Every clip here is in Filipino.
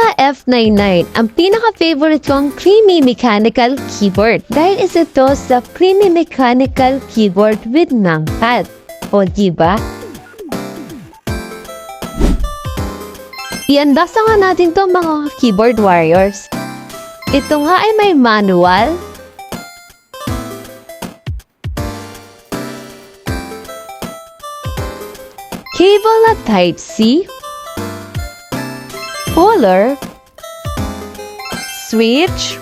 Yamaha F99, ang pinaka-favorite kong creamy mechanical keyboard. Dahil isa to sa creamy mechanical keyboard with numpad. O diba? Iandasa nga natin to mga keyboard warriors. Ito nga ay may manual, cable na Type-C, puller, switch,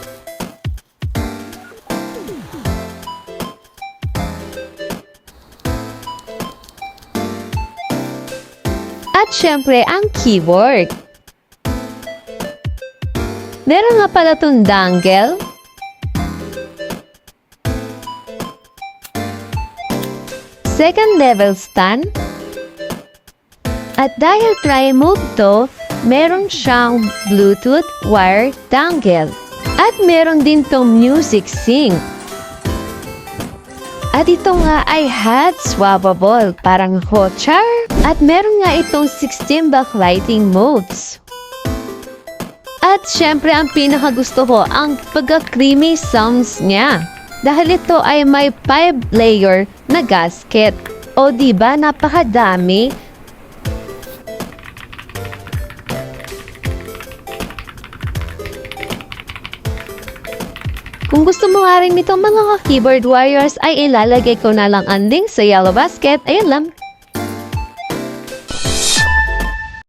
at syempre ang keyboard. Meron nga pala itong dongle, second level stand, at dahil tri-move to, meron siyang Bluetooth wire dongle. At meron din tong music sync. At ito nga ay hot swappable, parang hotchar. At meron nga itong 16 backlighting modes. At syempre ang pinakagusto ko, ang pagka-creamy sounds niya. Dahil ito ay may 5-layer na gasket. O diba, napakadami. Kung gusto mo nga rin nitong mga keyboard warriors ay ilalagay ko na lang ang link sa yellow basket. Ayan lang.